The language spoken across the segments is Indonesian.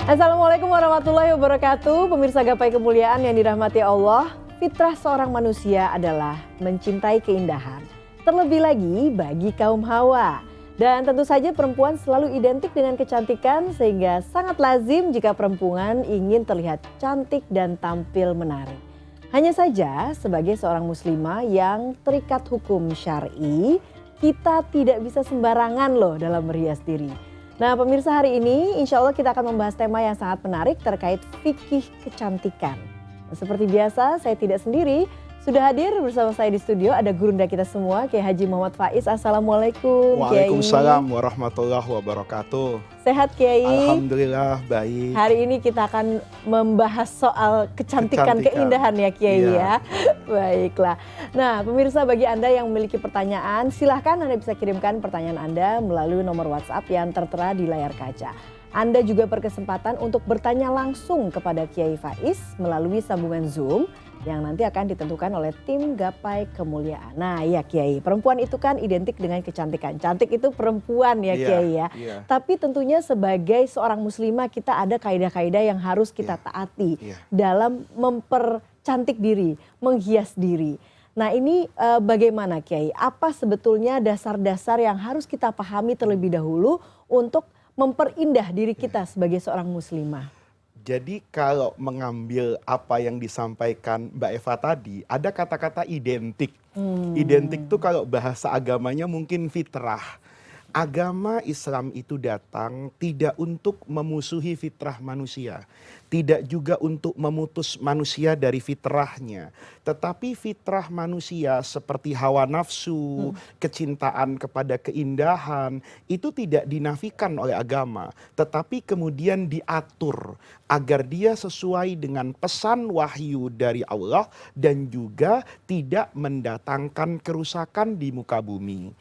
Assalamualaikum warahmatullahi wabarakatuh. Pemirsa Gapai Kemuliaan yang dirahmati Allah, fitrah seorang manusia adalah mencintai keindahan. Terlebih lagi bagi kaum Hawa. Dan tentu saja perempuan selalu identik dengan kecantikan sehingga sangat lazim jika perempuan ingin terlihat cantik dan tampil menarik. Hanya saja sebagai seorang muslimah yang terikat hukum syar'i, kita tidak bisa sembarangan loh dalam merias diri. Nah pemirsa, hari ini insya Allah kita akan membahas tema yang sangat menarik terkait fikih kecantikan. Nah, seperti biasa saya tidak sendiri, sudah hadir bersama saya di studio ada gurunda kita semua, Kiai Haji Muhammad Faiz. Assalamualaikum Kiai. Waalaikumsalam warahmatullahi wabarakatuh. Sehat Kiai? Alhamdulillah baik. Hari ini kita akan membahas soal kecantikan. Keindahan ya Kiai ya. Baiklah. Nah pemirsa, bagi Anda yang memiliki pertanyaan, silahkan Anda bisa kirimkan pertanyaan Anda melalui nomor WhatsApp yang tertera di layar kaca. Anda juga berkesempatan untuk bertanya langsung kepada Kiai Faiz melalui sambungan Zoom yang nanti akan ditentukan oleh tim Gapai Kemuliaan. Nah ya Kiai, perempuan itu kan identik dengan kecantikan. Cantik itu perempuan ya Kiai ya. Tapi tentunya sebagai seorang muslimah kita ada kaidah-kaidah yang harus kita taati dalam mempercantik diri, menghias diri. Nah ini bagaimana Kiai? Apa sebetulnya dasar-dasar yang harus kita pahami terlebih dahulu untuk memperindah diri kita sebagai seorang muslimah? Jadi kalau mengambil apa yang disampaikan Mbak Eva tadi, ada kata-kata identik. Identik itu kalau bahasa agamanya mungkin fitrah. Agama Islam itu datang tidak untuk memusuhi fitrah manusia. Tidak juga untuk memutus manusia dari fitrahnya. Tetapi fitrah manusia seperti hawa nafsu, kecintaan kepada keindahan, itu tidak dinafikan oleh agama. Tetapi kemudian diatur agar dia sesuai dengan pesan wahyu dari Allah dan juga tidak mendatangkan kerusakan di muka bumi.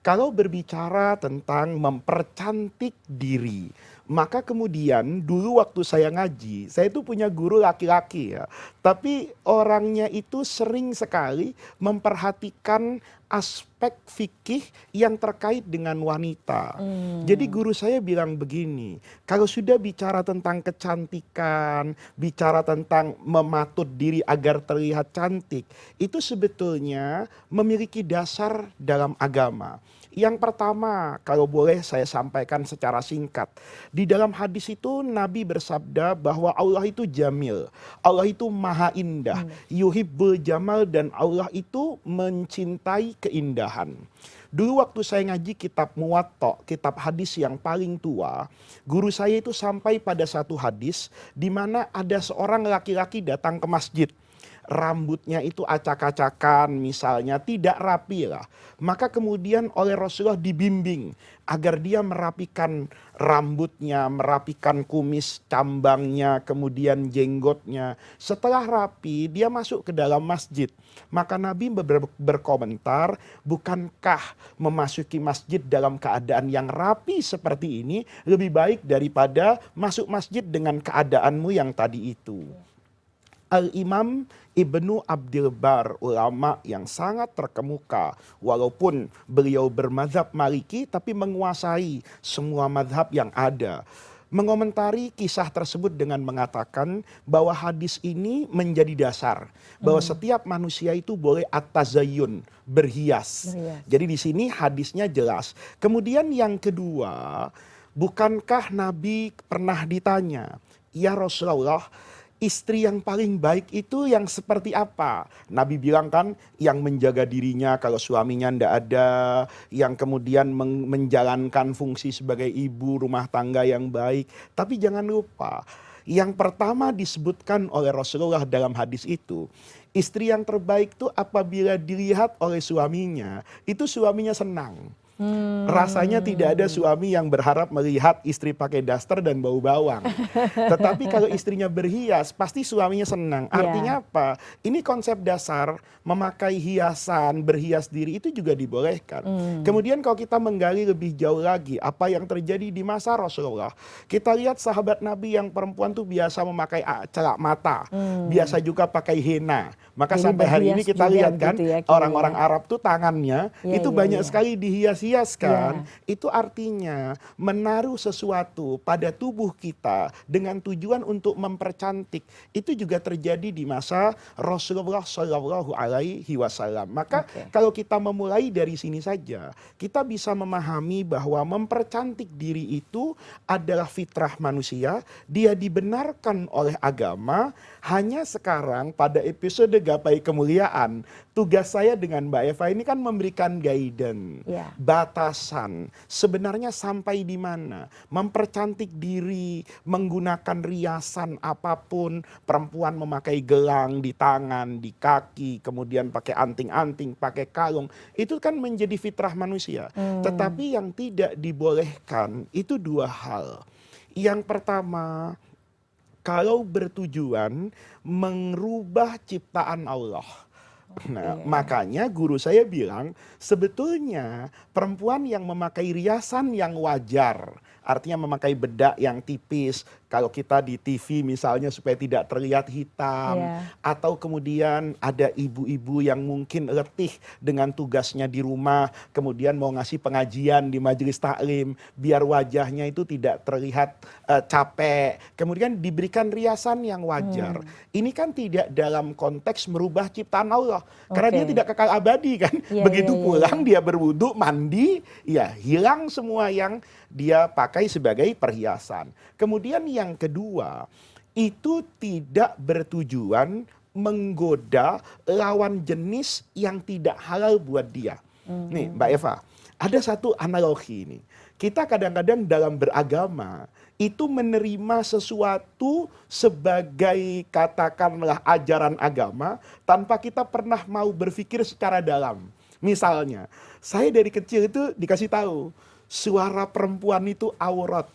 Kalau berbicara tentang mempercantik diri, maka kemudian dulu waktu saya ngaji, saya itu punya guru laki-laki ya. Tapi orangnya itu sering sekali memperhatikan aspek fikih yang terkait dengan wanita. Jadi guru saya bilang begini, kalau sudah bicara tentang kecantikan, bicara tentang mematut diri agar terlihat cantik, itu sebetulnya memiliki dasar dalam agama. Yang pertama, kalau boleh saya sampaikan secara singkat. Di dalam hadis itu Nabi bersabda bahwa Allah itu jamil. Allah itu maha indah. Yuhibbul jamal, dan Allah itu mencintai keindahan. Dulu waktu saya ngaji kitab Muwatta, kitab hadis yang paling tua, guru saya itu sampai pada satu hadis di mana ada seorang laki-laki datang ke masjid. Rambutnya itu acak-acakan misalnya, tidak rapi lah. Maka kemudian oleh Rasulullah dibimbing agar dia merapikan rambutnya, merapikan kumis cambangnya, kemudian jenggotnya. Setelah rapi, dia masuk ke dalam masjid. Maka Nabi berkomentar, bukankah memasuki masjid dalam keadaan yang rapi seperti ini lebih baik daripada masuk masjid dengan keadaanmu yang tadi itu. Al-Imam Ibnu Abdul Bar, ulama yang sangat terkemuka, walaupun beliau bermadzhab Maliki tapi menguasai semua mazhab yang ada, mengomentari kisah tersebut dengan mengatakan bahwa hadis ini menjadi dasar bahwa setiap manusia itu boleh at-tazayyun, berhias. Jadi di sini hadisnya jelas. Kemudian yang kedua, bukankah Nabi pernah ditanya, ya Rasulullah, istri yang paling baik itu yang seperti apa? Nabi bilang kan, yang menjaga dirinya kalau suaminya ndak ada, yang kemudian menjalankan fungsi sebagai ibu rumah tangga yang baik. Tapi jangan lupa, yang pertama disebutkan oleh Rasulullah dalam hadis itu, istri yang terbaik itu apabila dilihat oleh suaminya, itu suaminya senang. Rasanya tidak ada suami yang berharap melihat istri pakai daster dan bau bawang. Tetapi kalau istrinya berhias, pasti suaminya senang. Artinya apa? Ini konsep dasar memakai hiasan, berhias diri itu juga dibolehkan. Kemudian kalau kita menggali lebih jauh lagi, apa yang terjadi di masa Rasulullah. Kita lihat sahabat Nabi yang perempuan tuh biasa memakai celak mata. Biasa juga pakai henna. Maka jadi sampai hari ini kita lihat kan, orang-orang Arab tuh tangannya itu banyak sekali dihias berhias kan, itu artinya menaruh sesuatu pada tubuh kita dengan tujuan untuk mempercantik. Itu juga terjadi di masa Rasulullah Shallallahu Alaihi Wasallam. Maka kalau kita memulai dari sini saja, kita bisa memahami bahwa mempercantik diri itu adalah fitrah manusia. Dia dibenarkan oleh agama. Hanya sekarang pada episode Gapai Kemuliaan, tugas saya dengan Mbak Eva ini kan memberikan guidance, batasan. Sebenarnya sampai di mana? Mempercantik diri, menggunakan riasan apapun. Perempuan memakai gelang di tangan, di kaki, kemudian pakai anting-anting, pakai kalung. Itu kan menjadi fitrah manusia. Tetapi yang tidak dibolehkan itu dua hal. Yang pertama, kalau bertujuan merubah ciptaan Allah. Nah, makanya guru saya bilang, sebetulnya perempuan yang memakai riasan yang wajar, artinya memakai bedak yang tipis, kalau kita di TV misalnya supaya tidak terlihat hitam, atau kemudian ada ibu-ibu yang mungkin letih dengan tugasnya di rumah, kemudian mau ngasih pengajian di majelis taklim, biar wajahnya itu tidak terlihat capek, kemudian diberikan riasan yang wajar. Ini kan tidak dalam konteks merubah ciptaan Allah, karena dia tidak kekal abadi kan. Begitu pulang dia berwudu, mandi, ya hilang semua yang dia pakai sebagai perhiasan. Kemudian yang kedua, itu tidak bertujuan menggoda lawan jenis yang tidak halal buat dia. Nih Mbak Eva, ada satu analogi ini. Kita kadang-kadang dalam beragama itu menerima sesuatu sebagai katakanlah ajaran agama tanpa kita pernah mau berpikir secara dalam. Misalnya, saya dari kecil itu dikasih tahu suara perempuan itu aurat.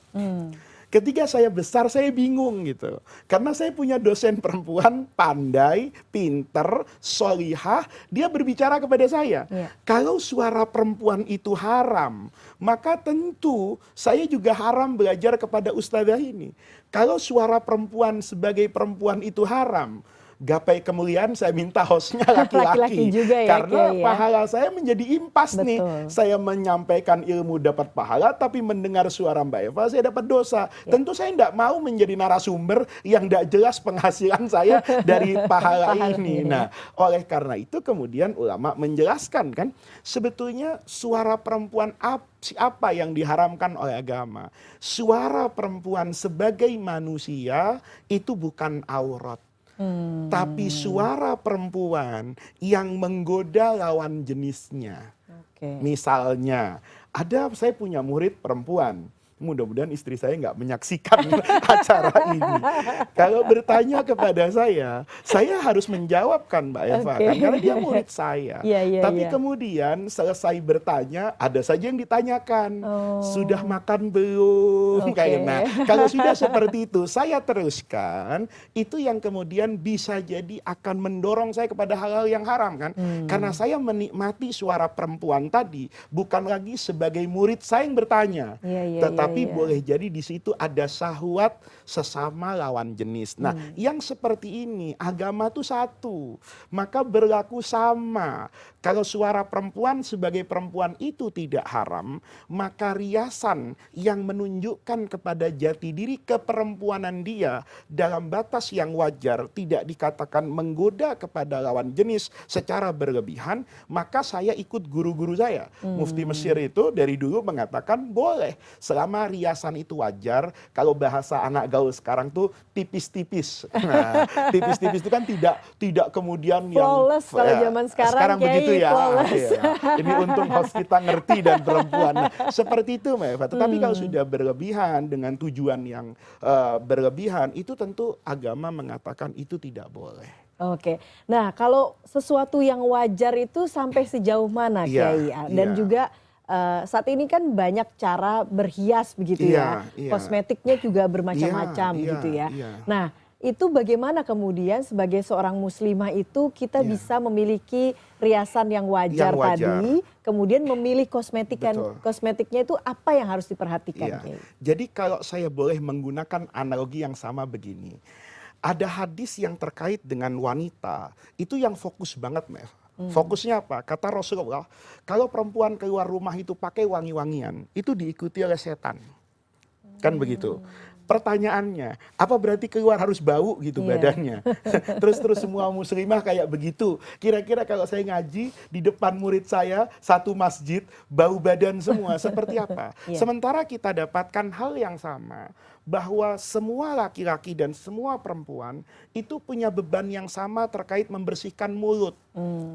Ketika saya besar saya bingung gitu. Karena saya punya dosen perempuan pandai, pinter, solihah. Dia berbicara kepada saya. Kalau suara perempuan itu haram, maka tentu saya juga haram belajar kepada ustadzah ini. Kalau suara perempuan sebagai perempuan itu haram, Gapai Kemuliaan saya minta hostnya laki-laki juga ya, karena Kiai, pahala saya menjadi impas nih. Saya menyampaikan ilmu dapat pahala, tapi mendengar suara Mbak Eva saya dapat dosa. Tentu saya tidak mau menjadi narasumber yang tidak jelas penghasilan saya dari pahala ini. Nah, oleh karena itu kemudian ulama menjelaskan kan, sebetulnya suara perempuan apa yang diharamkan oleh agama? Suara perempuan sebagai manusia itu bukan aurat. Tapi suara perempuan yang menggoda lawan jenisnya. Misalnya, saya punya murid perempuan. Mudah-mudahan istri saya nggak menyaksikan acara ini. Kalau bertanya kepada saya harus menjawabkan Mbak Eva kan, karena dia murid saya. Tapi kemudian selesai bertanya, ada saja yang ditanyakan, sudah makan belum? Kalau sudah seperti itu, saya teruskan. Itu yang kemudian bisa jadi akan mendorong saya kepada hal-hal yang haram kan? Karena saya menikmati suara perempuan tadi bukan lagi sebagai murid saya yang bertanya, tapi boleh jadi di situ ada syahwat sesama lawan jenis. Nah, yang seperti ini agama tuh satu, maka berlaku sama. Kalau suara perempuan sebagai perempuan itu tidak haram, maka riasan yang menunjukkan kepada jati diri keperempuanan dia dalam batas yang wajar, tidak dikatakan menggoda kepada lawan jenis secara berlebihan, maka saya ikut guru-guru saya. Mufti Mesir itu dari dulu mengatakan boleh selama riasan itu wajar. Kalau bahasa anak gaul sekarang tuh tipis-tipis. Nah, tipis-tipis itu kan tidak kemudian flawless yang kalau zaman sekarang begitu ya. Ya. Ini untung host kita ngerti dan perempuan. Nah, seperti itu Mbak Eva. Tetapi kalau sudah berlebihan dengan tujuan yang berlebihan, itu tentu agama mengatakan itu tidak boleh. Nah kalau sesuatu yang wajar itu sampai sejauh mana Kiai? Dan juga saat ini kan banyak cara berhias begitu ya. Kosmetiknya juga bermacam-macam gitu ya. Nah, itu bagaimana kemudian sebagai seorang muslimah itu kita bisa memiliki riasan yang wajar tadi, kemudian memilih kosmetiknya itu apa yang harus diperhatikan? Jadi kalau saya boleh menggunakan analogi yang sama begini. Ada hadis yang terkait dengan wanita, itu yang fokus banget Mbak Eva. Fokusnya apa? Kata Rasulullah, kalau perempuan keluar rumah itu pakai wangi-wangian, itu diikuti oleh setan. Kan begitu. Pertanyaannya, apa berarti keluar harus bau gitu badannya? Terus semua muslimah kayak begitu. Kira-kira kalau saya ngaji di depan murid saya, satu masjid, bau badan semua, seperti apa? Sementara kita dapatkan hal yang sama, bahwa semua laki-laki dan semua perempuan itu punya beban yang sama terkait membersihkan mulut.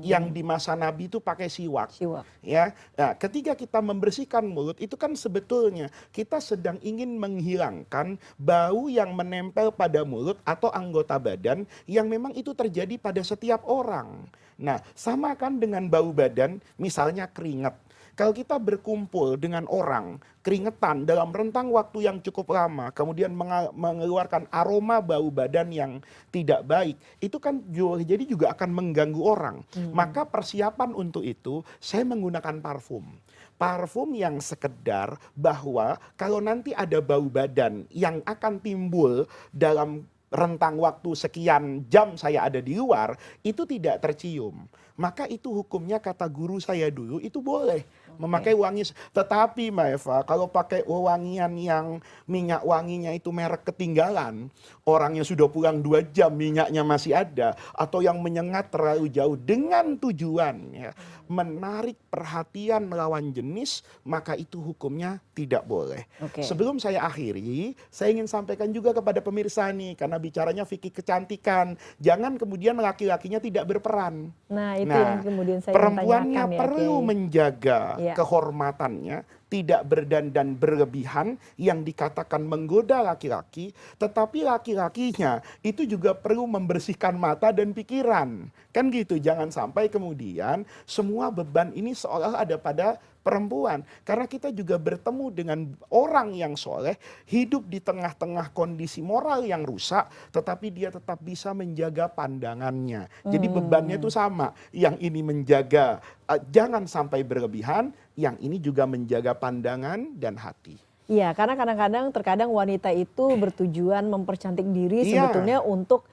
Yang di masa Nabi itu pakai siwak. Ya, nah, ketika kita membersihkan mulut itu kan sebetulnya kita sedang ingin menghilangkan bau yang menempel pada mulut atau anggota badan yang memang itu terjadi pada setiap orang. Nah, sama kan dengan bau badan, misalnya keringat. Kalau kita berkumpul dengan orang, keringetan dalam rentang waktu yang cukup lama, kemudian mengeluarkan aroma bau badan yang tidak baik, itu kan jadi juga akan mengganggu orang. Maka persiapan untuk itu, saya menggunakan parfum. Parfum yang sekedar bahwa kalau nanti ada bau badan yang akan timbul dalam rentang waktu sekian jam saya ada di luar, itu tidak tercium. Maka itu hukumnya kata guru saya dulu, itu boleh memakai wangi. Tetapi Mbak Eva, kalau pakai wangian yang minyak wanginya itu merek ketinggalan, orangnya sudah pulang 2 jam minyaknya masih ada, atau yang menyengat terlalu jauh dengan tujuan ya, menarik perhatian lawan jenis, maka itu hukumnya tidak boleh. Sebelum saya akhiri, saya ingin sampaikan juga kepada pemirsa nih, karena bicaranya fikih kecantikan, jangan kemudian laki-lakinya tidak berperan. Nah, itu yang kemudian saya perempuannya tanyakan, perlu menjaga kehormatannya, tidak berdandan berlebihan yang dikatakan menggoda laki-laki, tetapi laki-lakinya itu juga perlu membersihkan mata dan pikiran. Kan gitu, jangan sampai kemudian semua beban ini seolah ada pada perempuan. Karena kita juga bertemu dengan orang yang soleh, hidup di tengah-tengah kondisi moral yang rusak, tetapi dia tetap bisa menjaga pandangannya. Jadi bebannya itu sama. Yang ini menjaga jangan sampai berlebihan, yang ini juga menjaga pandangan dan hati. Iya, karena terkadang wanita itu bertujuan mempercantik diri sebetulnya untuk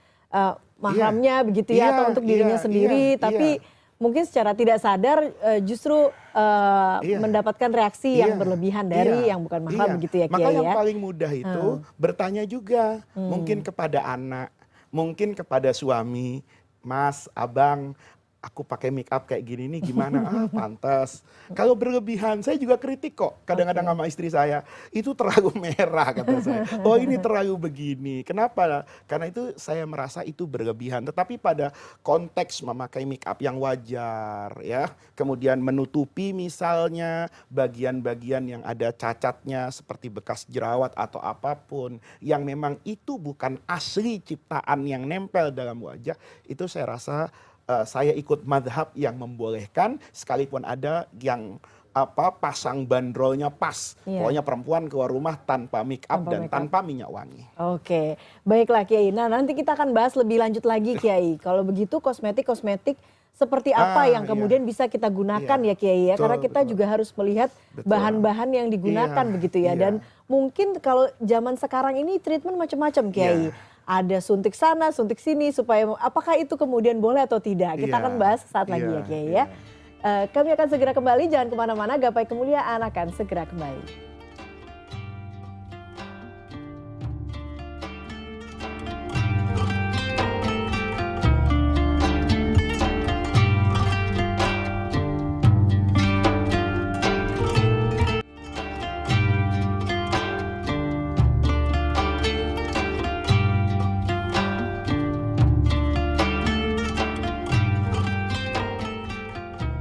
mahramnya begitu ya, atau untuk dirinya sendiri, tapi mungkin secara tidak sadar justru mendapatkan reaksi yang berlebihan dari yang bukan mahram begitu ya Kiai. Maka yang paling mudah itu bertanya juga, mungkin kepada anak, mungkin kepada suami, Mas, Abang, aku pakai make up kayak gini nih gimana? Pantas. Kalau berlebihan, saya juga kritik kok. Kadang-kadang sama istri saya, itu terlalu merah kata saya. Oh ini terlalu begini. Kenapa? Karena itu saya merasa itu berlebihan. Tetapi pada konteks memakai make up yang wajar, ya, kemudian menutupi misalnya bagian-bagian yang ada cacatnya seperti bekas jerawat atau apapun, yang memang itu bukan asli ciptaan yang nempel dalam wajah, itu saya rasa saya ikut madhab yang membolehkan, sekalipun ada yang pasang bandrolnya pas. Pokoknya perempuan keluar rumah tanpa make up dan tanpa minyak wangi. Oke, baiklah Kiai. Nah, nanti kita akan bahas lebih lanjut lagi Kiai. Kalau begitu kosmetik seperti apa yang kemudian bisa kita gunakan ya Kiai ya. Karena kita juga harus melihat bahan-bahan yang digunakan begitu ya. Dan mungkin kalau zaman sekarang ini treatment macam-macam Kiai. Ada suntik sana, suntik sini, supaya apakah itu kemudian boleh atau tidak. Kita akan bahas saat lagi ya Kiai ya. Kami akan segera kembali, jangan kemana-mana, Gapai Kemuliaan akan segera kembali.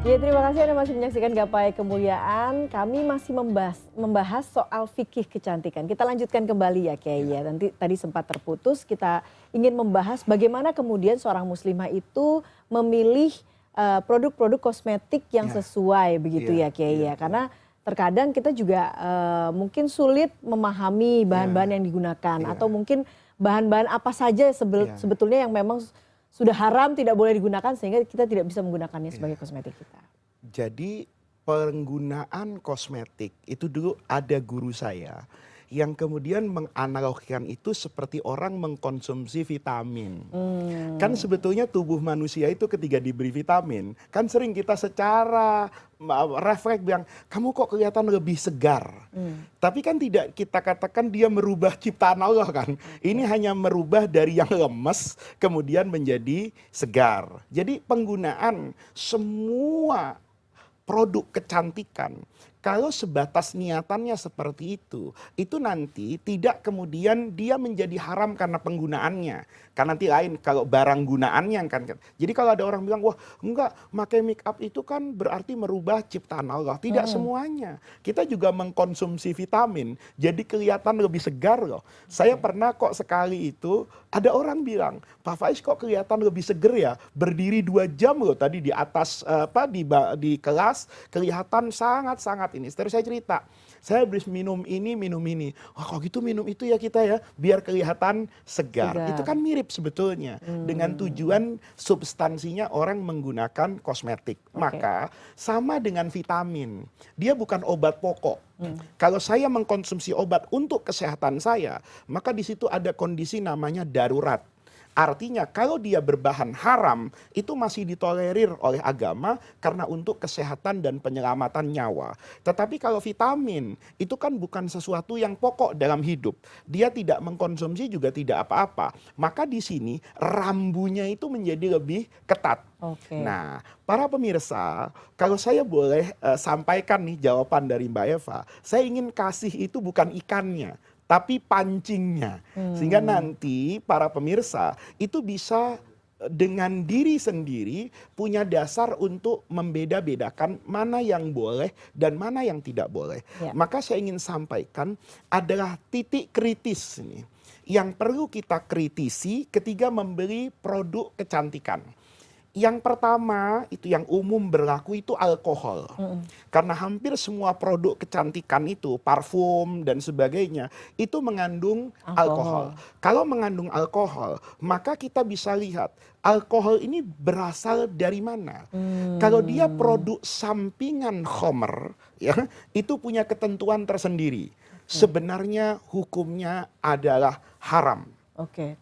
Ya, terima kasih Anda masih menyaksikan Gapai Kemuliaan. Kami masih membahas soal fikih kecantikan. Kita lanjutkan kembali ya Kiai ya. Nanti tadi sempat terputus, kita ingin membahas bagaimana kemudian seorang muslimah itu memilih produk-produk kosmetik yang sesuai begitu ya Kiai ya. Karena terkadang kita juga mungkin sulit memahami bahan-bahan yang digunakan atau mungkin bahan-bahan apa saja sebetulnya yang memang sudah haram, tidak boleh digunakan, sehingga kita tidak bisa menggunakannya sebagai kosmetik kita. Jadi penggunaan kosmetik itu dulu ada guru saya yang kemudian menganalogikan itu seperti orang mengkonsumsi vitamin. Kan sebetulnya tubuh manusia itu ketika diberi vitamin, kan sering kita secara refleks bilang, kamu kok kelihatan lebih segar. Tapi kan tidak kita katakan dia merubah ciptaan Allah kan. Ini hanya merubah dari yang lemes kemudian menjadi segar. Jadi penggunaan semua produk kecantikan, kalau sebatas niatannya seperti itu nanti tidak kemudian dia menjadi haram karena penggunaannya. Karena nanti lain kalau barang gunaannya kan. Jadi kalau ada orang bilang, wah enggak, pakai make up itu kan berarti merubah ciptaan Allah. Tidak semuanya. Kita juga mengkonsumsi vitamin, jadi kelihatan lebih segar loh. Saya pernah kok sekali itu, ada orang bilang, Pak Faiz kok kelihatan lebih seger ya, berdiri 2 jam loh tadi di atas di kelas, kelihatan sangat-sangat ini. Setelah saya cerita, saya habis minum ini, wah kok gitu minum itu ya kita ya, biar kelihatan segar. Itu kan mirip sebetulnya dengan tujuan substansinya orang menggunakan kosmetik. Maka sama dengan vitamin, dia bukan obat pokok. Kalau saya mengkonsumsi obat untuk kesehatan saya, maka di situ ada kondisi namanya darurat. Artinya kalau dia berbahan haram, itu masih ditolerir oleh agama karena untuk kesehatan dan penyelamatan nyawa. Tetapi kalau vitamin, itu kan bukan sesuatu yang pokok dalam hidup. Dia tidak mengkonsumsi juga tidak apa-apa. Maka di sini rambunya itu menjadi lebih ketat. Nah, para pemirsa, kalau saya boleh sampaikan nih jawaban dari Mbak Eva, saya ingin kasih itu bukan ikannya, tapi pancingnya. Sehingga nanti para pemirsa itu bisa dengan diri sendiri punya dasar untuk membeda-bedakan mana yang boleh dan mana yang tidak boleh. Maka saya ingin sampaikan adalah titik kritis ini yang perlu kita kritisi ketika membeli produk kecantikan. Yang pertama, itu yang umum berlaku itu alkohol. Karena hampir semua produk kecantikan itu, parfum dan sebagainya, itu mengandung alkohol. Kalau mengandung alkohol, maka kita bisa lihat, alkohol ini berasal dari mana. Kalau dia produk sampingan khamr, ya, itu punya ketentuan tersendiri. Sebenarnya hukumnya adalah haram.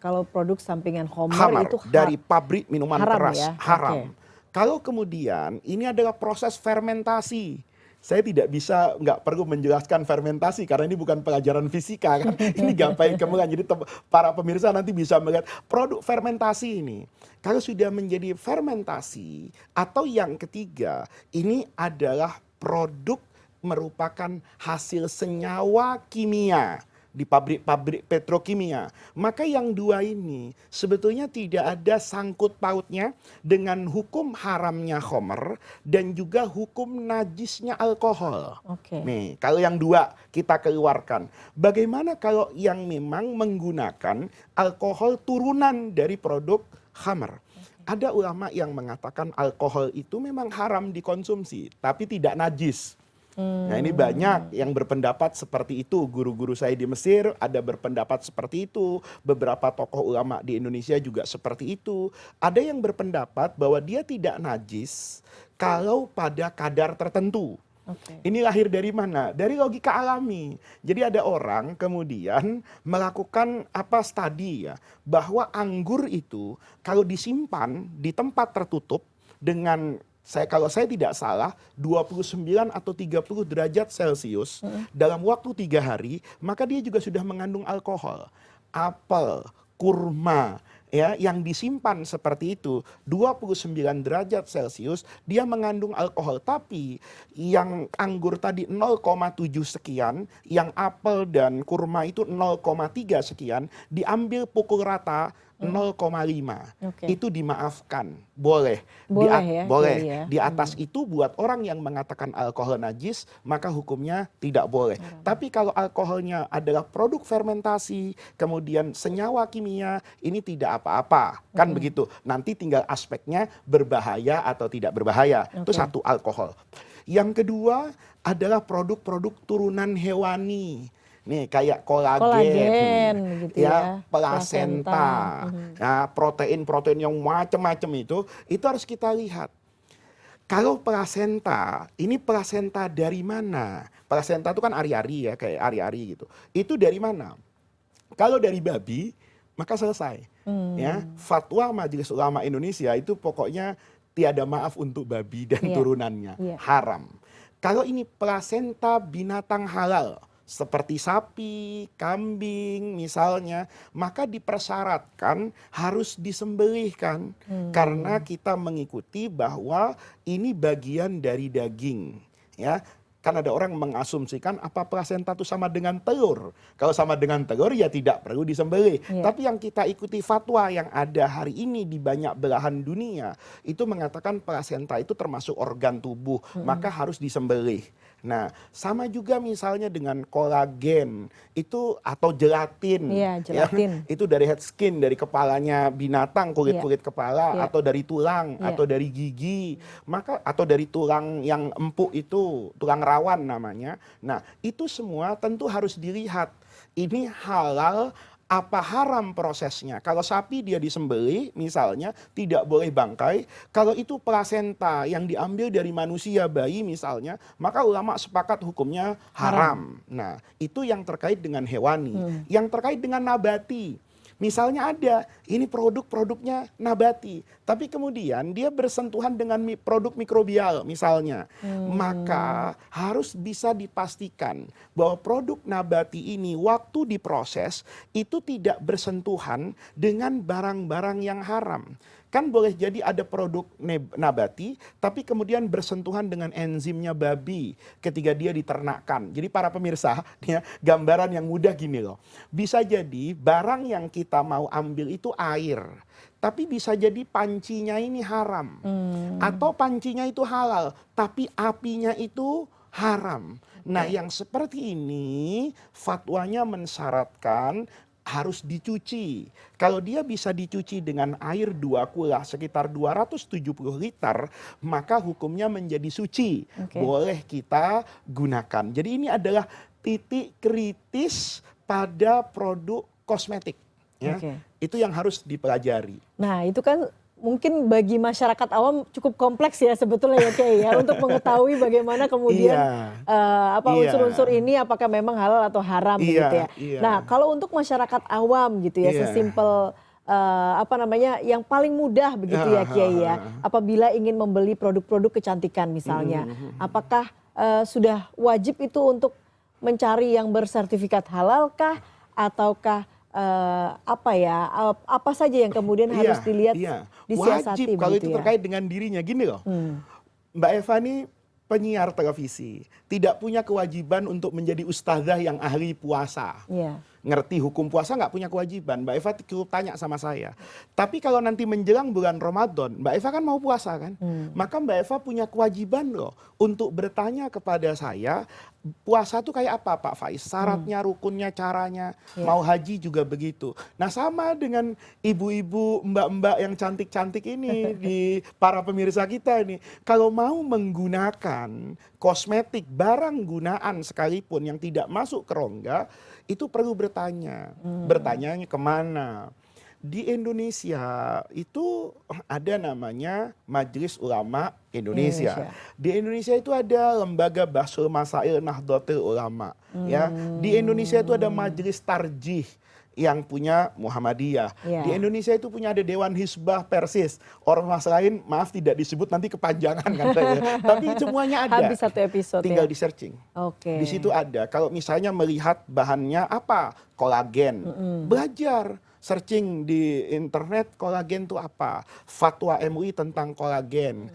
Kalau produk sampingan khamr itu dari pabrik minuman haram keras, ya? haram. Kalau kemudian ini adalah proses fermentasi. Saya tidak bisa, nggak perlu menjelaskan fermentasi karena ini bukan pelajaran fisika kan. Ini gapai kemudian. Jadi para pemirsa nanti bisa melihat produk fermentasi ini. Kalau sudah menjadi fermentasi atau yang ketiga, ini adalah produk merupakan hasil senyawa kimia di pabrik-pabrik petrokimia. Maka yang dua ini sebetulnya tidak ada sangkut pautnya dengan hukum haramnya khamr dan juga hukum najisnya alkohol. Nih, kalau yang dua kita keluarkan. Bagaimana kalau yang memang menggunakan alkohol turunan dari produk khamr? Ada ulama yang mengatakan alkohol itu memang haram dikonsumsi, tapi tidak najis. Nah ini banyak yang berpendapat seperti itu. Guru-guru saya di Mesir ada berpendapat seperti itu. Beberapa tokoh ulama di Indonesia juga seperti itu. Ada yang berpendapat bahwa dia tidak najis kalau pada kadar tertentu. Ini lahir dari mana? Dari logika alami. Jadi ada orang kemudian melakukan studi ya, bahwa anggur itu kalau disimpan di tempat tertutup dengan kalau saya tidak salah 29 atau 30 derajat Celcius dalam waktu 3 hari, maka dia juga sudah mengandung alkohol. Apel, kurma, ya, yang disimpan seperti itu 29 derajat Celcius dia mengandung alkohol. Tapi yang anggur tadi 0,7 sekian, yang apel dan kurma itu 0,3 sekian, diambil pukul rata 0,5. Itu dimaafkan, boleh. Boleh. Ya. Di atas itu buat orang yang mengatakan alkohol najis, maka hukumnya tidak boleh. Tapi kalau alkoholnya adalah produk fermentasi, kemudian senyawa kimia, ini tidak apa-apa. Kan begitu. Nanti tinggal aspeknya berbahaya atau tidak berbahaya. Itu satu, alkohol. Yang kedua adalah produk-produk turunan hewani. Nih kayak kolagen gitu ya, plasenta, nah, protein-protein yang macam-macam itu harus kita lihat. Kalau plasenta, ini plasenta dari mana? Plasenta itu kan ari-ari ya, kayak ari-ari gitu. Itu dari mana? Kalau dari babi, maka selesai. Ya, fatwa Majelis Ulama Indonesia itu pokoknya tiada maaf untuk babi dan Iya, turunannya, iya. haram. Kalau ini plasenta binatang halal, seperti sapi, kambing misalnya, maka dipersyaratkan harus disembelihkan. Karena kita mengikuti bahwa ini bagian dari daging. Ya, kan ada orang mengasumsikan apa plasenta itu sama dengan telur. Kalau sama dengan telur ya tidak perlu disembelih. Iya. Tapi yang kita ikuti fatwa yang ada hari ini di banyak belahan dunia itu mengatakan plasenta itu termasuk organ tubuh, maka harus disembelih. Nah, sama juga misalnya dengan kolagen itu atau gelatin, Iya, gelatin. itu dari head skin, dari kepalanya binatang, kulit-kulit kepala, Iya. atau dari tulang, Iya. atau dari gigi, maka atau dari tulang yang empuk itu, tulang rawan namanya. Nah, itu semua tentu harus dilihat. Ini halal apa haram prosesnya. Kalau sapi dia disembelih misalnya tidak boleh bangkai. Kalau itu plasenta yang diambil dari manusia, bayi misalnya, maka ulama sepakat hukumnya haram. Nah, itu yang terkait dengan hewani. Yang terkait dengan nabati, misalnya ada, ini produk-produknya nabati, tapi kemudian dia bersentuhan dengan produk mikrobial misalnya, maka harus bisa dipastikan bahwa produk nabati ini waktu diproses itu tidak bersentuhan dengan barang-barang yang haram. Kan boleh jadi ada produk nabati, tapi kemudian bersentuhan dengan enzimnya babi ketika dia diternakkan. Jadi para pemirsa, ya, gambaran yang mudah gini loh. Bisa jadi barang yang kita mau ambil itu air, tapi bisa jadi pancinya ini haram. Atau pancinya itu halal, tapi apinya itu haram. Nah, yang seperti ini fatwanya mensyaratkan harus dicuci. Kalau dia bisa dicuci dengan air 2 kulah sekitar 270 liter, maka hukumnya menjadi suci. Boleh kita gunakan. Jadi ini adalah titik kritis pada produk kosmetik. Ya. Itu yang harus dipelajari. Nah, itu kan mungkin bagi masyarakat awam cukup kompleks ya sebetulnya ya Kiai ya untuk mengetahui bagaimana kemudian unsur-unsur ini apakah memang halal atau haram gitu ya. Nah, kalau untuk masyarakat awam gitu ya, sesimpel yang paling mudah begitu ya Kiai ya. Apabila ingin membeli produk-produk kecantikan misalnya, apakah sudah wajib itu untuk mencari yang bersertifikat halal kah ataukah apa saja yang kemudian harus dilihat, disiasati wajib kalau itu ya? terkait dengan dirinya. Gini loh, Mbak Eva ini penyiar televisi, tidak punya kewajiban untuk menjadi ustazah yang ahli puasa. Ngerti hukum puasa nggak punya kewajiban. Mbak Eva cukup tanya sama saya. Tapi kalau nanti menjelang bulan Ramadan, Mbak Eva kan mau puasa kan? Maka Mbak Eva punya kewajiban loh untuk bertanya kepada saya, puasa tuh kayak apa Pak Faiz? Syaratnya, rukunnya, caranya. Mau haji juga begitu. Nah, sama dengan ibu-ibu, mbak-mbak yang cantik-cantik ini di para pemirsa kita ini. Kalau mau menggunakan kosmetik, barang gunaan sekalipun yang tidak masuk ke rongga, itu perlu bertanya. Bertanyanya kemana? Di Indonesia itu ada namanya Majelis Ulama Indonesia. Di Indonesia itu ada lembaga Bahsul Masail Nahdlatul Ulama. Ya. Di Indonesia itu ada Majelis Tarjih yang punya Muhammadiyah. Di Indonesia itu punya ada Dewan Hizbah Persis. Ormas lain maaf tidak disebut nanti kepanjangan katanya. Tapi semuanya ada. Habis satu episode. Tinggal di searching. Di situ ada. Kalau misalnya melihat bahannya apa? Kolagen. Belajar. Searching di internet kolagen itu apa? Fatwa MUI tentang kolagen.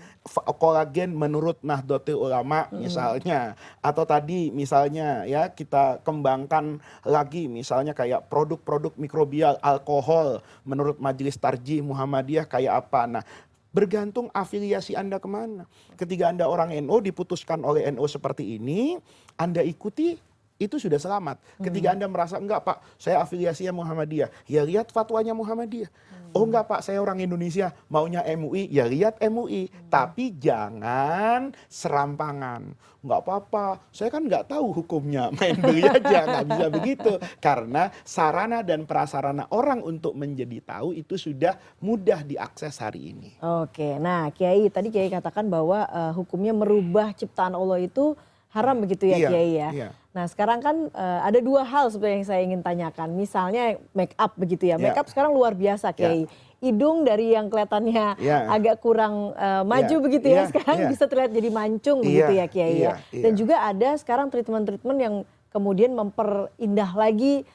Kolagen menurut Nahdlatul Ulama misalnya. Atau tadi misalnya ya kita kembangkan lagi misalnya kayak produk-produk mikrobial alkohol menurut Majelis Tarjih Muhammadiyah kayak apa. Nah, bergantung afiliasi Anda kemana. Ketika Anda orang NU diputuskan oleh NU seperti ini, Anda ikuti itu sudah selamat. Ketika Anda merasa, enggak Pak, saya afiliasinya Muhammadiyah, ya lihat fatwanya Muhammadiyah. Oh enggak Pak, saya orang Indonesia, maunya MUI, ya lihat MUI. Tapi jangan serampangan. Enggak apa-apa, saya kan enggak tahu hukumnya, main beli aja, enggak bisa begitu. Karena sarana dan prasarana orang untuk menjadi tahu itu sudah mudah diakses hari ini. Oke, nah Kiai, tadi Kiai katakan bahwa hukumnya merubah ciptaan Allah itu haram begitu ya Iya, Kiai ya. iya. Nah sekarang kan ada dua hal sebenarnya yang saya ingin tanyakan. Misalnya make up begitu ya. Make up sekarang luar biasa Kiai. Hidung dari yang kelihatannya agak kurang maju begitu ya. Sekarang bisa terlihat jadi mancung begitu ya Kiai ya. Dan juga ada sekarang treatment-treatment yang kemudian memperindah lagi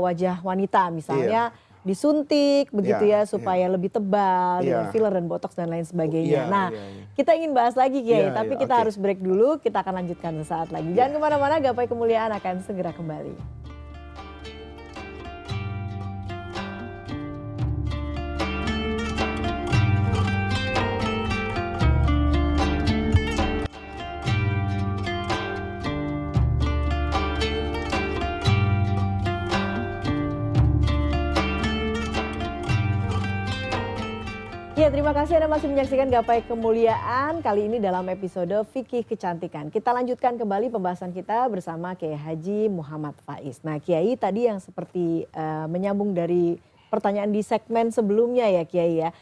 wajah wanita. Misalnya disuntik begitu ya supaya lebih tebal dengan filler dan botox dan lain sebagainya. Nah, kita ingin bahas lagi Kiai, tapi kita harus break dulu. Kita akan lanjutkan sesaat lagi. Jangan kemana-mana, Gapai Kemuliaan akan segera kembali. Ya, terima kasih Anda masih menyaksikan Gapai Kemuliaan. Kali ini dalam episode Fikih Kecantikan. Kita lanjutkan kembali pembahasan kita bersama Kiai Haji Muhammad Faiz. Nah Kiai, tadi yang seperti menyambung dari pertanyaan di segmen sebelumnya ya Kiai ya.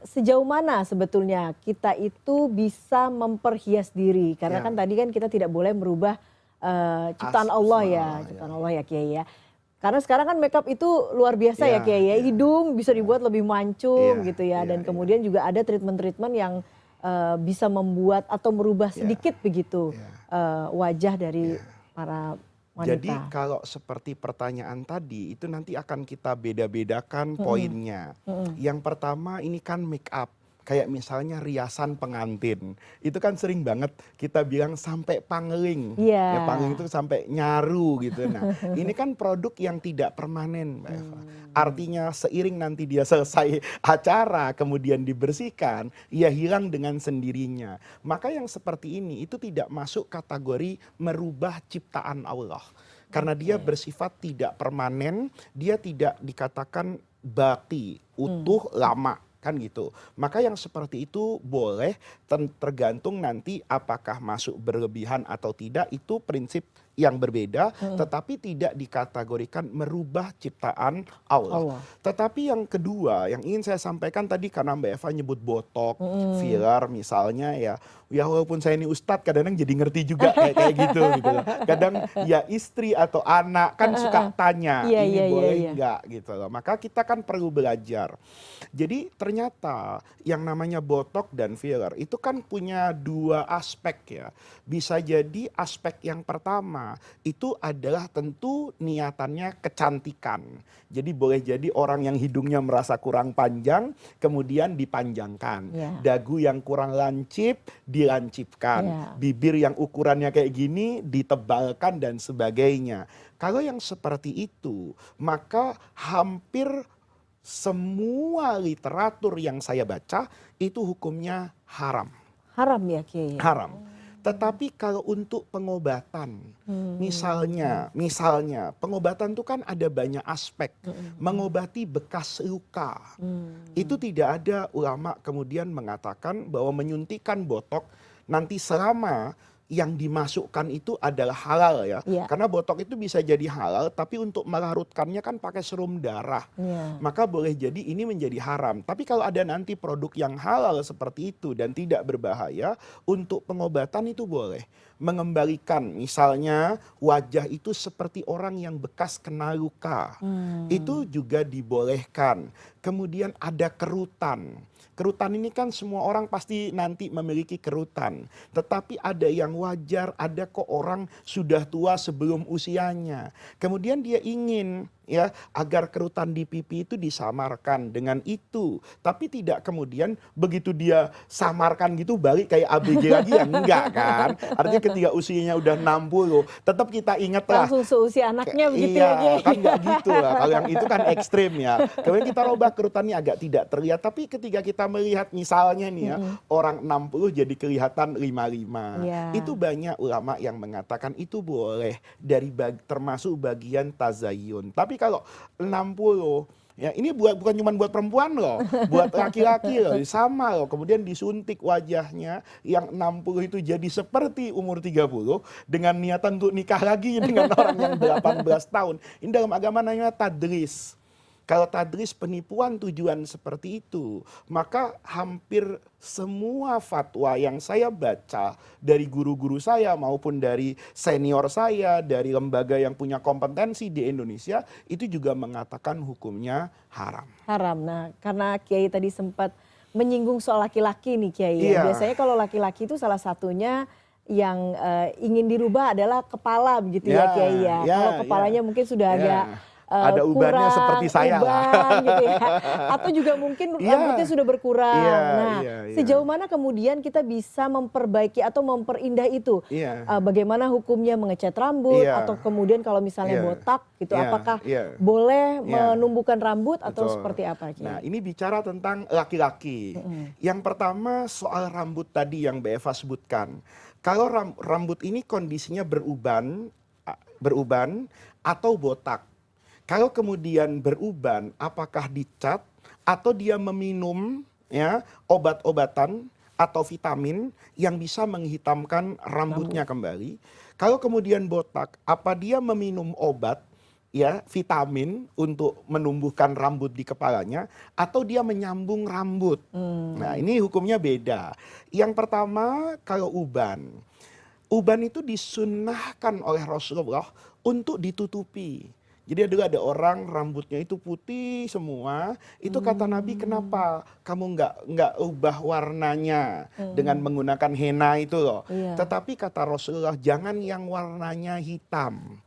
Sejauh mana sebetulnya kita itu bisa memperhias diri? Karena kan tadi kan kita tidak boleh merubah ciptaan Allah ya. Ciptaan Allah ya Kiai ya. Karena sekarang kan makeup itu luar biasa ya Kiai ya. Hidung bisa dibuat lebih mancung gitu ya. Dan kemudian juga ada treatment-treatment yang bisa membuat atau merubah sedikit begitu wajah dari para wanita. Jadi kalau seperti pertanyaan tadi itu nanti akan kita beda-bedakan poinnya. Yang pertama ini kan make up. Kayak misalnya riasan pengantin. Itu kan sering banget kita bilang sampai pangling. Ya, pangling itu sampai nyaru gitu. Nah ini kan produk yang tidak permanen Mbak Eva. Artinya seiring nanti dia selesai acara kemudian dibersihkan, ia hilang dengan sendirinya. Maka yang seperti ini itu tidak masuk kategori merubah ciptaan Allah. Karena dia bersifat tidak permanen, dia tidak dikatakan baki, utuh, lama. Kan gitu. Maka yang seperti itu boleh tergantung nanti apakah masuk berlebihan atau tidak, itu prinsip yang berbeda, tetapi tidak dikategorikan merubah ciptaan Allah. Tetapi yang kedua yang ingin saya sampaikan tadi, karena Mbak Eva nyebut botok, filler misalnya ya walaupun saya ini ustadz kadang-kadang jadi ngerti juga kayak gitu. Kadang ya istri atau anak kan suka tanya, ini boleh nggak gitu loh. Maka kita kan perlu belajar. Jadi ternyata yang namanya botok dan filler itu kan punya dua aspek ya. Bisa jadi aspek yang pertama itu adalah tentu niatannya kecantikan. Jadi boleh jadi orang yang hidungnya merasa kurang panjang kemudian dipanjangkan. Dagu yang kurang lancip dilancipkan. Bibir yang ukurannya kayak gini ditebalkan dan sebagainya. Kalau yang seperti itu, maka hampir semua literatur yang saya baca itu hukumnya haram. Haram ya Kiai? Haram. Tetapi kalau untuk pengobatan, misalnya pengobatan itu kan ada banyak aspek. Mengobati bekas luka. Itu tidak ada ulama kemudian mengatakan bahwa menyuntikkan botok nanti selama yang dimasukkan itu adalah halal ya. Karena botok itu bisa jadi halal, tapi untuk melarutkannya kan pakai serum darah. Maka boleh jadi ini menjadi haram. Tapi kalau ada nanti produk yang halal seperti itu dan tidak berbahaya, untuk pengobatan itu boleh. Mengembalikan misalnya wajah itu seperti orang yang bekas kena luka. Itu juga dibolehkan. Kemudian ada kerutan. Kerutan ini kan semua orang pasti nanti memiliki kerutan. Tetapi ada yang wajar, ada kok orang sudah tua sebelum usianya. Kemudian dia ingin ya, agar kerutan di pipi itu disamarkan dengan itu. Tapi tidak kemudian begitu dia samarkan gitu balik kayak ABG lagi, ya enggak kan. Artinya ketika usianya udah 60, tetap kita ingat lah. Langsung seusia anaknya begitu ya, Iya, Kiai. kan nggak gitu lah. Kalau yang itu kan ekstrim ya. Kemudian kita robah kerutannya agak tidak terlihat. Tapi ketika kita melihat misalnya nih ya, orang 60 jadi kelihatan 55. Iya. Itu banyak ulama yang mengatakan itu boleh dari termasuk bagian tazayyun. Tapi kalau 60, ya ini bukan cuma buat perempuan loh, buat laki-laki loh, sama loh. Kemudian disuntik wajahnya yang 60 itu jadi seperti umur 30 dengan niatan untuk nikah lagi dengan orang yang 18 tahun. Ini dalam agama namanya tadris. Kalau tadris penipuan tujuan seperti itu, maka hampir semua fatwa yang saya baca dari guru-guru saya maupun dari senior saya, dari lembaga yang punya kompetensi di Indonesia, itu juga mengatakan hukumnya haram. Haram. Nah, karena Kiai tadi sempat menyinggung soal laki-laki nih Kiai. Iya. Biasanya kalau laki-laki itu salah satunya yang ingin dirubah adalah kepala begitu ya, Kiai ya. Kalau kepalanya mungkin sudah agak ada ubannya kurang, seperti saya uban, lah. gitu ya. Atau juga mungkin rambutnya sudah berkurang. Nah, sejauh mana kemudian kita bisa memperbaiki atau memperindah itu? Bagaimana hukumnya mengecat rambut atau kemudian kalau misalnya botak gitu, apakah boleh menumbuhkan rambut atau seperti apa? Nah, ini bicara tentang laki-laki. Yang pertama soal rambut tadi yang Mbak Eva sebutkan. Kalau rambut ini kondisinya beruban atau botak. Kalau kemudian beruban, apakah dicat atau dia meminum ya obat-obatan atau vitamin yang bisa menghitamkan rambutnya kembali? Kalau kemudian botak, apa dia meminum obat ya vitamin untuk menumbuhkan rambut di kepalanya atau dia menyambung rambut? Nah, ini hukumnya beda. Yang pertama kalau uban itu disunnahkan oleh Rasulullah untuk ditutupi. Jadi dulu ada orang rambutnya itu putih semua, itu kata Nabi, kenapa kamu nggak ubah warnanya dengan menggunakan henna itu loh. Tetapi kata Rasulullah, jangan yang warnanya hitam.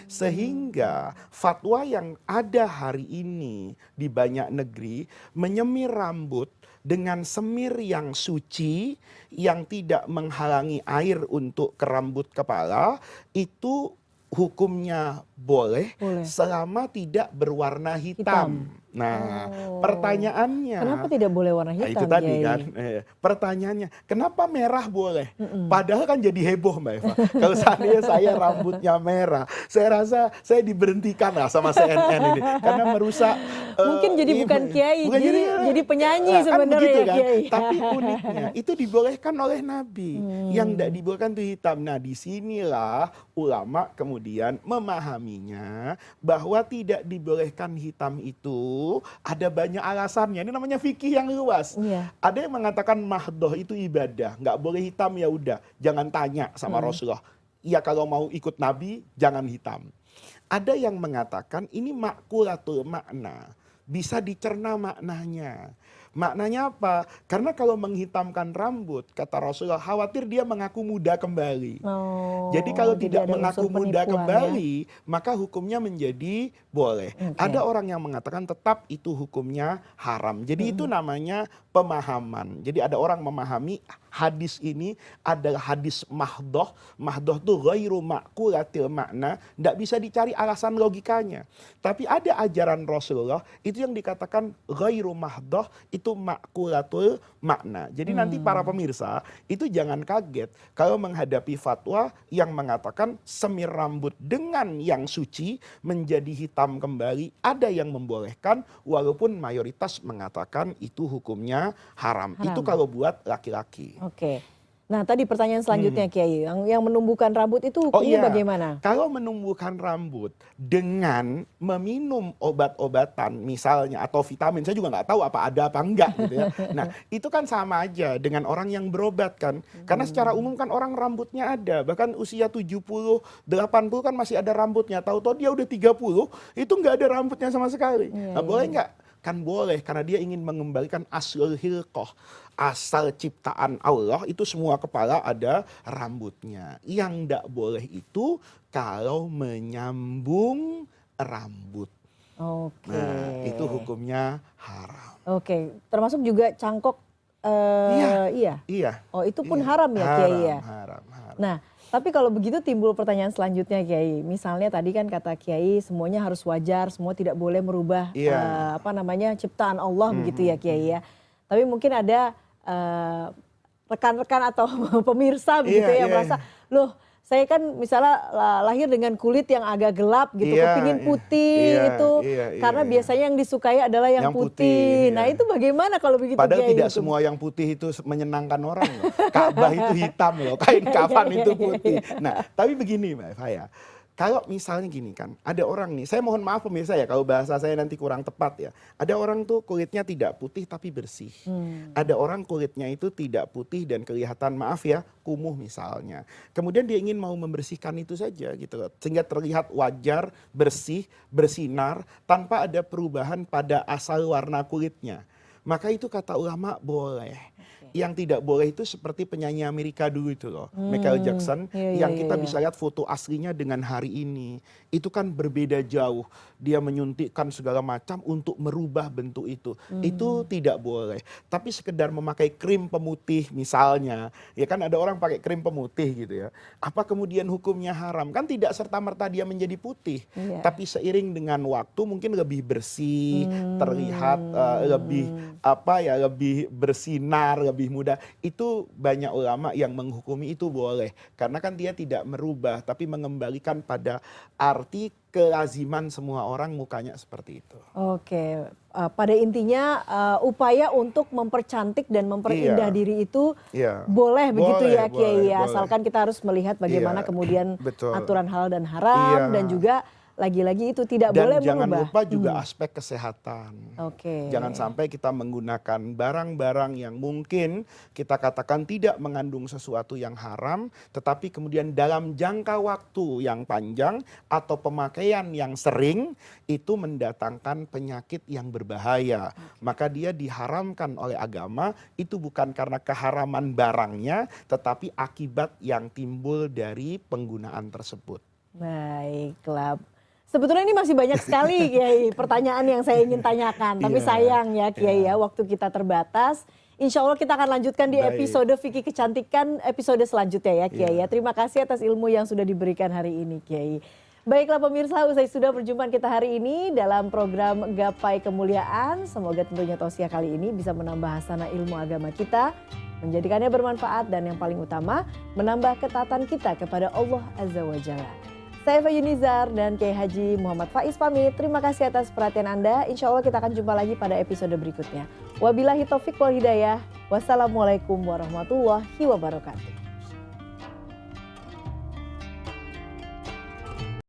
Sehingga fatwa yang ada hari ini di banyak negeri menyemir rambut dengan semir yang suci, yang tidak menghalangi air untuk ke rambut kepala, itu hukumnya boleh selama tidak berwarna hitam. Nah, pertanyaannya, kenapa tidak boleh warna hitam? Itu tadi kan, pertanyaannya, kenapa merah boleh? Padahal kan jadi heboh Mbak Eva. Kalau seandainya saya rambutnya merah, saya rasa saya diberhentikan lah sama CNN ini, karena merusak. Mungkin jadi bukan kiai, jadi penyanyi sebenarnya kan? Kiai. Tapi uniknya itu dibolehkan oleh Nabi, yang tidak dibolehkan itu hitam. Nah, disinilah ulama kemudian memahaminya bahwa tidak dibolehkan hitam itu ada banyak alasannya. Ini namanya fikih yang luas. Ada yang mengatakan mahdoh itu ibadah, nggak boleh hitam, ya udah, jangan tanya sama Rasulullah. Ya kalau mau ikut Nabi jangan hitam. Ada yang mengatakan ini makulatul makna, bisa dicerna maknanya. Maknanya apa? Karena kalau menghitamkan rambut, kata Rasulullah, khawatir dia mengaku muda kembali. Jadi kalau tidak mengaku muda kembali, maka hukumnya menjadi boleh. Ada orang yang mengatakan tetap itu hukumnya haram. Jadi itu namanya pemahaman. Jadi ada orang memahami hadis ini adalah hadis mahdoh. Mahdoh itu ghairu ma'kulatil makna. Tidak bisa dicari alasan logikanya. Tapi ada ajaran Rasulullah, itu yang dikatakan ghairu mahdoh, itu ma'kulatul makna. Jadi nanti para pemirsa, itu jangan kaget kalau menghadapi fatwa yang mengatakan semir rambut dengan yang suci menjadi hitam kembali. Ada yang membolehkan, walaupun mayoritas mengatakan itu hukumnya haram. Itu kalau buat laki-laki. Oke. Nah, tadi pertanyaan selanjutnya Kiai, yang menumbuhkan rambut itu hukumnya bagaimana? Kalau menumbuhkan rambut dengan meminum obat-obatan misalnya atau vitamin, saya juga nggak tahu apa ada apa enggak gitu ya. Nah, itu kan sama aja dengan orang yang berobat kan. Karena secara umum kan orang rambutnya ada, bahkan usia 70, 80 kan masih ada rambutnya. Tahu-tahu dia udah 30, itu nggak ada rambutnya sama sekali. Nah, boleh nggak? Kan boleh, karena dia ingin mengembalikan aslul hilqoh, asal ciptaan Allah itu semua kepala ada rambutnya. Yang tidak boleh itu kalau menyambung rambut. Oke. Nah, itu hukumnya haram. Oke, termasuk juga cangkok. Iya. Iya. Oh, itu pun Iya. haram ya Kiai ya. Haram. Nah, tapi kalau begitu timbul pertanyaan selanjutnya Kiai. Misalnya tadi kan kata Kiai semuanya harus wajar, semua tidak boleh merubah Iya. ciptaan Allah begitu ya Kiai ya. Tapi mungkin ada rekan-rekan atau pemirsa begitu Iya, yang merasa, loh saya kan misalnya lahir dengan kulit yang agak gelap gitu, kepingin putih karena biasanya yang disukai adalah yang putih. Nah, itu bagaimana kalau begitu Padahal Kiai? tidak semua yang putih itu menyenangkan orang loh. Ka'bah itu hitam loh, kain kafan itu putih. Nah, tapi begini Mbak Eva ya. Kalau misalnya gini kan, ada orang nih, saya mohon maaf pemirsa ya kalau bahasa saya nanti kurang tepat ya. Ada orang tuh kulitnya tidak putih tapi bersih. Ada orang kulitnya itu tidak putih dan kelihatan maaf ya, kumuh misalnya. Kemudian dia ingin mau membersihkan itu saja gitu loh. Sehingga terlihat wajar, bersih, bersinar tanpa ada perubahan pada asal warna kulitnya. Maka itu kata ulama boleh. Yang tidak boleh itu seperti penyanyi Amerika dulu itu loh, Michael Jackson, yang kita bisa lihat foto aslinya dengan hari ini. Itu kan berbeda jauh. Dia menyuntikkan segala macam untuk merubah bentuk itu. Itu tidak boleh. Tapi sekedar memakai krim pemutih misalnya, ya kan ada orang pakai krim pemutih gitu ya. Apa kemudian hukumnya haram? Kan tidak serta-merta dia menjadi putih. Tapi seiring dengan waktu mungkin lebih bersih, terlihat lebih bersinar, lebih mudah. Itu banyak ulama yang menghukumi itu boleh. Karena kan dia tidak merubah, tapi mengembalikan pada arti kelaziman semua orang mukanya seperti itu. Oke, pada intinya upaya untuk mempercantik dan memperindah diri itu boleh begitu ya Kiai ya. Asalkan kita harus melihat bagaimana kemudian aturan halal dan haram dan juga lagi-lagi itu tidak boleh berubah. Dan jangan lupa juga aspek kesehatan. Jangan sampai kita menggunakan barang-barang yang mungkin kita katakan tidak mengandung sesuatu yang haram, tetapi kemudian dalam jangka waktu yang panjang atau pemakaian yang sering itu mendatangkan penyakit yang berbahaya. Maka dia diharamkan oleh agama itu bukan karena keharaman barangnya, tetapi akibat yang timbul dari penggunaan tersebut. Baiklah. Sebetulnya ini masih banyak sekali Kiai pertanyaan yang saya ingin tanyakan. Tapi sayang ya Kiai ya, waktu kita terbatas. Insya Allah kita akan lanjutkan di episode Fikih Kecantikan episode selanjutnya ya Kiai ya. Terima kasih atas ilmu yang sudah diberikan hari ini Kiai. Baiklah pemirsa, usai sudah perjumpaan kita hari ini dalam program Gapai Kemuliaan. Semoga tentunya tausiah kali ini bisa menambah hasanah ilmu agama kita, menjadikannya bermanfaat dan yang paling utama menambah ketaatan kita kepada Allah Azza wa Jalla. Saya Eva Yunizar dan Kiai Haji Muhammad Faiz pamit. Terima kasih atas perhatian Anda. Insya Allah kita akan jumpa lagi pada episode berikutnya. Wabillahi taufiq wal hidayah. Wassalamualaikum warahmatullahi wabarakatuh.